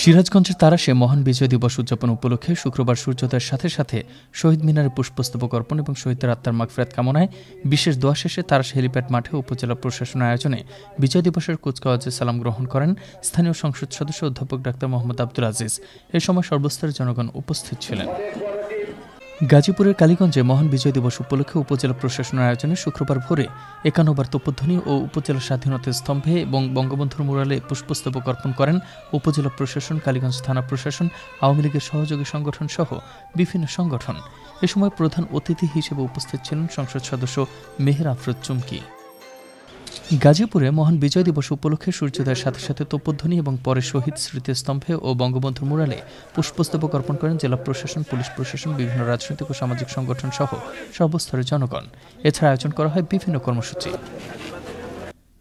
সিরাজগঞ্জের তারাশে মহান বিজয় দিবস উদযাপন উপলক্ষে শুক্রবার সূর্যোদয়ের সাথে সাথে শহীদ মিনারে পুষ্পস্তবক অর্পণ এবং শহীদদের আত্মার মাগফিরাত কামনায় বিশেষ দোয়া শেষে তারাশ হেলিপ্যাড মাঠে উপজেলা প্রশাসনের আয়োজনে বিজয় দিবসের কুচকাওয়াজে সালাম গ্রহণ করেন স্থানীয় সংসদ সদস্য অধ্যাপক ডাক্তার মোহাম্মদ আব্দুল আজিজ। এ সময় সর্বস্তরের জনগণ উপস্থিত ছিলেন। গাজীপুরের কালীগঞ্জে মহান বিজয় দিবস উপলক্ষে উপজেলা প্রশাসনের আয়োজনে শুক্রবার ভোরে ৫১ বার তোপধ্বনি ও উপজেলা স্বাধীনতা স্তম্ভে এবং বঙ্গবন্ধুর মুরালে পুষ্পস্তবক অর্পণ করেন উপজেলা প্রশাসন, কালীগঞ্জ থানা প্রশাসন, আওয়ামী লীগের সহযোগী সংগঠন সহ বিভিন্ন সংগঠন। এ সময় প্রধান অতিথি হিসেবে উপস্থিত ছিলেন সংসদ সদস্য মেহের আফরোজ চুমকি। গাজীপুরে মহান বিজয় দিবস উপলক্ষে সূর্যোদয়ের সাথে সাথে তোপধ্বনি এবং পরে শহীদ স্মৃতিস্তম্ভে ও বঙ্গবন্ধুর মুরালে পুষ্পস্তবক অর্পণ করেন জেলা প্রশাসন, পুলিশ প্রশাসন, বিভিন্ন রাজনৈতিক ও সামাজিক সংগঠন সহ সর্বস্তরের জনগণ। এছাড়া আয়োজন করা হয় বিভিন্ন কর্মসূচি।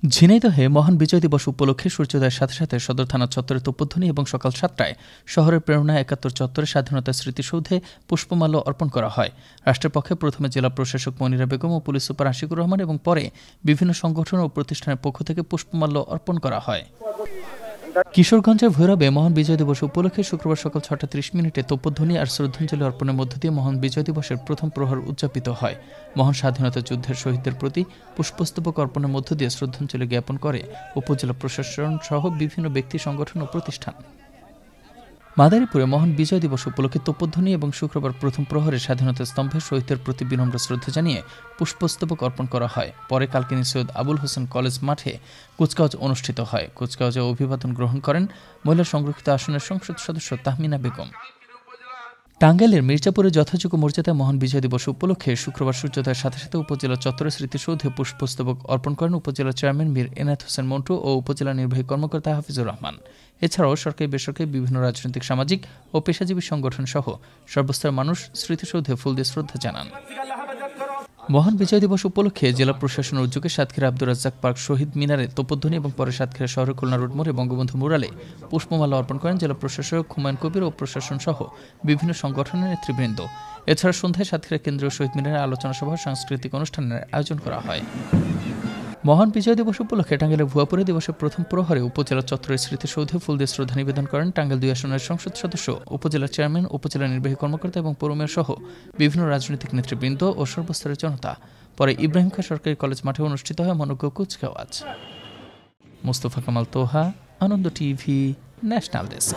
ঝিনাইদহে মহান বিজয় দিবস উপলক্ষে সূর্যোদয়ের সাথে সাথে সদর থানা চত্বরে তোপধ্বনি এবং সকাল ৭টায় শহরের প্রেরণা ৭১ চত্বরে স্বাধীনতা স্মৃতিসৌধে পুষ্পমাল্য অর্পণ করা হয়। রাষ্ট্রের পক্ষে প্রথমে জেলা প্রশাসক মনিরা বেগম ও পুলিশ সুপার আশিকুর রহমান এবং পরে বিভিন্ন সংগঠন ও প্রতিষ্ঠানের পক্ষ থেকে পুষ্পমাল্য অর্পণ করা হয়। কিশোরগঞ্জের ভৈরবে মহান বিজয় দিবস উপলক্ষে শুক্রবার সকাল ৬টা ৩০ তোপধ্বনি আর শ্রদ্ধাঞ্জলি অর্পণের মধ্য দিয়ে মহান বিজয় দিবসের প্রথম প্রহর উদযাপিত হয়। মহান স্বাধীনতা যুদ্ধের শহীদদের প্রতি পুষ্পস্তবক অর্পণের মধ্য দিয়ে শ্রদ্ধাঞ্জলি জ্ঞাপন করে উপজেলা প্রশাসন সহ বিভিন্ন ব্যক্তি, সংগঠন ও প্রতিষ্ঠান। মাদারীপুরে মহান বিজয় দিবস উপলক্ষে তোপধ্বনি এবং শুক্রবার প্রথম প্রহরে স্বাধীনতা স্তম্ভে শহীদদের প্রতি বিনম্র শ্রদ্ধা জানিয়ে পুষ্পস্তবক অর্পণ করা হয়। পরে কালকিনি সৈয়দ আবুল হোসেন কলেজ মাঠে কুচকাওয়াজ অনুষ্ঠিত হয়। কুচকাওয়াজে অভিবাদন গ্রহণ করেন মহিলা সংরক্ষিত আসনের সংসদ সদস্য তাহমিনা বেগম। টাঙ্গাইলের মির্জাপুরে যথাযোগ্য মর্যাদায় মহান বিজয় দিবস উপলক্ষে শুক্রবার সূর্যোদয়ের সাথে সাথে উপজেলা চত্বরে স্মৃতিসৌধে পুষ্পস্তবক অর্পণ করেন উপজেলা চেয়ারম্যান মীর এনায়েত হোসেন মন্টু ও উপজেলা নির্বাহী কর্মকর্তা হাফিজুর রহমান। এছাড়াও সরকারি, বেসরকারি, বিভিন্ন রাজনৈতিক, সামাজিক ও পেশাজীবী সংগঠন সহ সর্বস্তরের মানুষ স্মৃতিসৌধে ফুল দিয়ে শ্রদ্ধা জানান। মহান বিজয় দিবস উপলক্ষে জেলা প্রশাসনের উদ্যোগে সাতক্ষীরা আব্দুর রাজ্জাক পার্ক শহীদ মিনারে তোপধ্বনি এবং পরে সাতক্ষীরা শহরের খুলনা রোড মোড়ে বঙ্গবন্ধু মুরালে পুষ্পমাল্য অর্পণ করেন জেলা প্রশাসক হুমায়ুন কবির ও প্রশাসন সহ বিভিন্ন সংগঠনের নেতৃবৃন্দ। এছাড়া সন্ধ্যায় সাতক্ষীরা কেন্দ্রীয় শহীদ মিনারে আলোচনা সভা, সাংস্কৃতিক অনুষ্ঠানের আয়োজন করা হয়। মহান বিজয় দিবস উপলক্ষে টাঙ্গাইলের ভুয়াপুরে দিবসের প্রথম প্রহরে উপজেলা চত্বরের স্মৃতিসৌধে ফুল দিয়ে শ্রদ্ধা নিবেদন করেন টাঙ্গাইল ২ আসনের সংসদ সদস্য, উপজেলা চেয়ারম্যান, উপজেলা নির্বাহী কর্মকর্তা এবং পৌর মেয়র সহ বিভিন্ন রাজনৈতিক নেতৃবৃন্দ ও সর্বস্তরের জনতা। পরে ইব্রাহিম খাঁ সরকারি কলেজ মাঠে অনুষ্ঠিত হয় মনোজ্ঞ কুচকাওয়াজ। মোস্তফা কামাল তোহা, আনন্দ টিভি, ন্যাশনাল ডেস্ক।